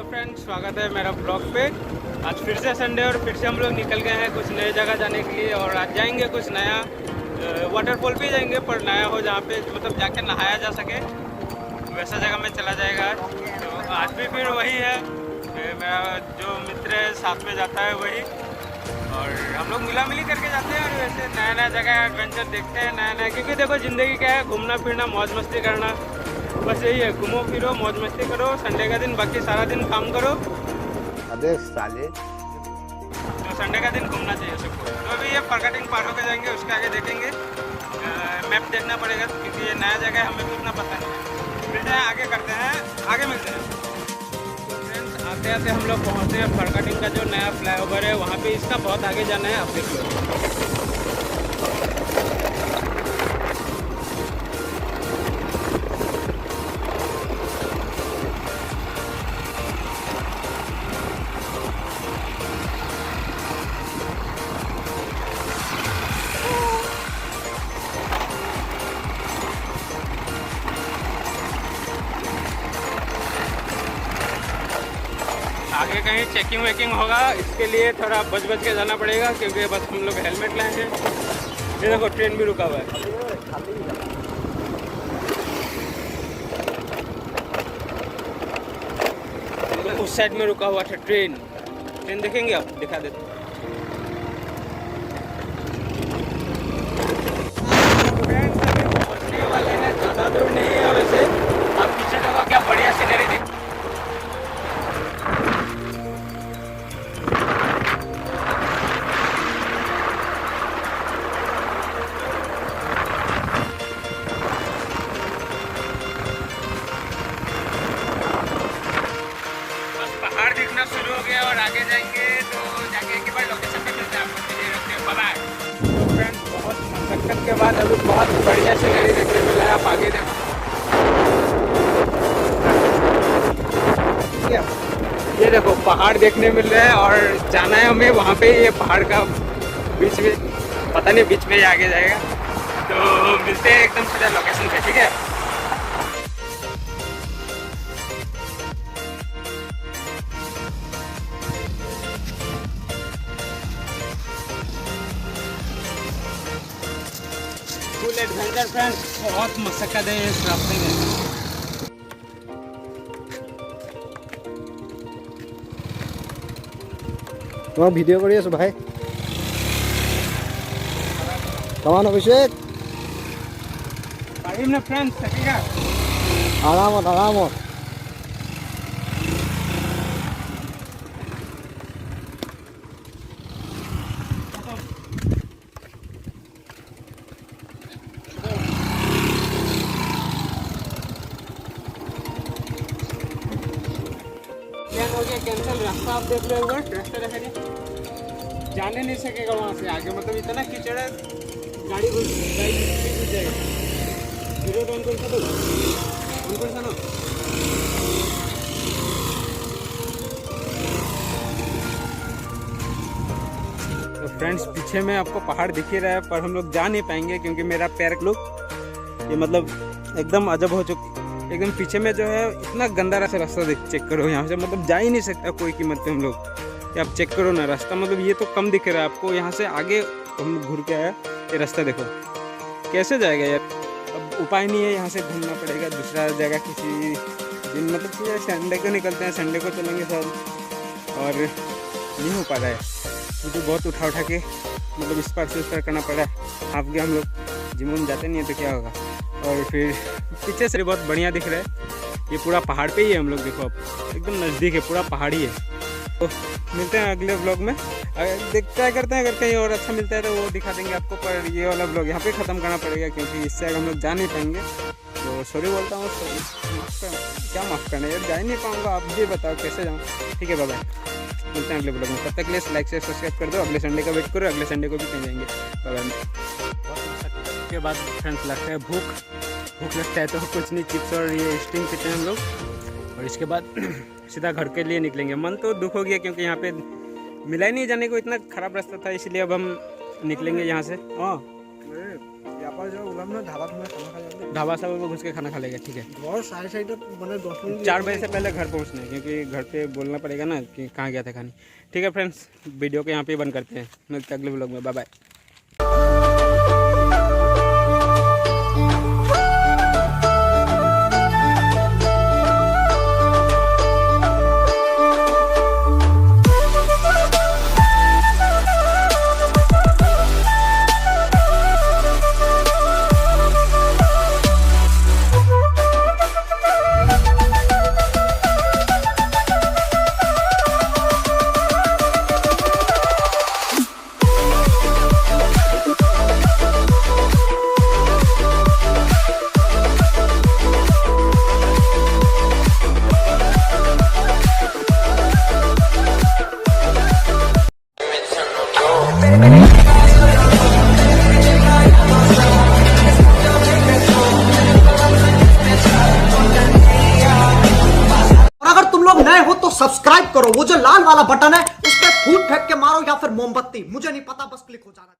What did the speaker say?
Friends, स्वागत है मेरा ब्लॉग पे। आज फिर से संडे और फिर से हम लोग निकल गए हैं कुछ नए जगह जाने के लिए। और आज जाएंगे कुछ नया वाटरफॉल पे जाएंगे, पर नया हो जहाँ पे मतलब जाके नहाया जा सके, वैसा जगह में चला जाएगा। तो आज भी फिर वही है, मेरा जो मित्र है साथ में जाता है वही, और हम लोग मिला मिली करके जाते हैं। और वैसे नया नया जगह एडवेंचर देखते हैं नया नया, क्योंकि देखो ज़िंदगी क्या है, घूमना फिरना मौज मस्ती करना, बस यही है। घूमो फिरो मौज मस्ती करो संडे का दिन, बाकी सारा दिन काम करो। अबे साले, तो संडे का दिन घूमना चाहिए सबको। तो अभी ये फरकटिंग पार होकर जाएंगे, उसके आगे देखेंगे। मैप देखना पड़ेगा क्योंकि ये नया जगह है, हमें भी उतना पता नहीं है। मिलते हैं आगे, करते हैं आगे, मिलते हैं। तो फ्रेंड्स, आते आते हम लोग पहुँचते हैं फरकटिंग का जो नया फ्लाईओवर है वहाँ पे। इसका बहुत आगे जाना है, आप देख लो। आगे कहीं चेकिंग वेकिंग होगा, इसके लिए थोड़ा बच के जाना पड़ेगा, क्योंकि बस हम लोग हेलमेट लाए हैं। ये देखो ट्रेन भी रुका हुआ है। तो उस साइड में रुका हुआ था ट्रेन देखेंगे आप, दिखा देते हैं। पहुंचने वाले हैं, ज़्यादा दूर नहीं है। और ऐसे आप पीछे देखो क्या बढ़िया सीनरी दिख। पहाड़ दिखना शुरू हो गया और आगे जाएंगे तो जाके एक बार लोकेशन पे मिलते हैं आपको। बाय। तो फ्रेंड्स, बहुत मशक्कत के बाद अभी बहुत बढ़िया सीनरी देखने मिला है। आप आगे देखो, ये देखो पहाड़ देखने मिल रहे हैं, और जाना है हमें वहाँ पे। ये पहाड़ का बीच में, पता नहीं बीच में ही आगे जाएगा। तो मिलते हैं एकदम सीधा लोकेशन पे, ठीक है। फुल एडवेंचर फ्रेंड्स, बहुत मशक्कत है इस रास्ते में। তোমাক ভিডিঅ' কৰি আছো ভাই। কমান অভিষেক, পাৰিম না ফ্ৰেণ্ডছ, থাকিবা আৰামত আৰামত। प्लान हो गया कैंसिल। रास्ता आप देख रहे होगा, रास्ता देखा नहीं, जाने नहीं सकेगा वहाँ से आगे। मतलब इतना कीचड़ है, गाड़ी घुस जाएगी। वीडियो ऑन कौन सा, तो ऑन कौन सा ना। तो फ्रेंड्स, पीछे में आपको पहाड़ दिख ही रहा है, पर हम लोग जा नहीं पाएंगे क्योंकि मेरा पैर लुक ये मतलब एकदम अजब हो चुकी। एकदम पीछे में जो है इतना गंदा रास्ता चेक करो, यहाँ से मतलब जा ही नहीं सकता कोई कीमत पे हम लोग। आप चेक करो ना रास्ता, मतलब ये तो कम दिख रहा है आपको। यहाँ से आगे हम लोग घूर के आया, ये रास्ता देखो कैसे जाएगा यार। अब उपाय नहीं है, यहाँ से घूमना पड़ेगा दूसरा जगह किसी दिन। मतलब कि संडे को निकलते हैं, संडे को चलेंगे सर, और नहीं हो पा रहा है। मुझे बहुत उठा के मतलब इस पार से उस पार करना पड़ा है। आप गए, हम लोग जिम में जाते नहीं है तो क्या होगा। और फिर पीछे से बहुत बढ़िया दिख रहा है, ये पूरा पहाड़ पे ही है। हम लोग देखो अब एकदम नज़दीक है, पूरा पहाड़ी है। तो मिलते हैं अगले व्लॉग में। ट्राई करते हैं, अगर कहीं और अच्छा मिलता है तो वो दिखा देंगे आपको। पर ये वाला व्लॉग यहाँ पे ख़त्म करना पड़ेगा क्योंकि इससे आगे हम लोग जा नहीं पाएंगे। तो सॉरी बोलता हूँ, क्या माफ़ करना यार, जा ही नहीं पाऊँगा। आप भी बताओ कैसे जाऊँ, ठीक है। बाय, मिलते हैं अगले व्लॉग में। तब तक के लिए लाइक से सब्सक्राइब कर दो। अगले संडे का वेट करो, अगले संडे को भी कहीं जाएंगे। बहुत के बाद फ्रेंड्स लगता है भूख लगता है, तो कुछ नहीं, चिप्स और ये स्टिंग पीते हैं हम लोग, और इसके बाद सीधा घर के लिए निकलेंगे। मन तो दुख हो गया क्योंकि यहाँ पे मिला ही नहीं जाने को, इतना ख़राब रास्ता था, इसलिए अब हम निकलेंगे यहाँ से। हाँ, ইয়াৰ পৰা যে ওলাম নহয়, ধাবাত সোমাই খানা খাই যাম। ढाबा सब में घुस के खाना खा लेगा, ठीक है। और साइड साइड मैंने 10 मिनट 4 बजे से पहले घर पहुंचना है, क्योंकि घर पे बोलना पड़ेगा ना कि कहाँ गया था खाने। ठीक है फ्रेंड्स, वीडियो को यहाँ पे बंद करते हैं, मिलते हैं अगले व्लॉग में, बाय बाय। तो सब्सक्राइब करो, वो जो लाल वाला बटन है उस पर फूट फेंक के मारो या फिर मोमबत्ती, मुझे नहीं पता, बस क्लिक हो जाना।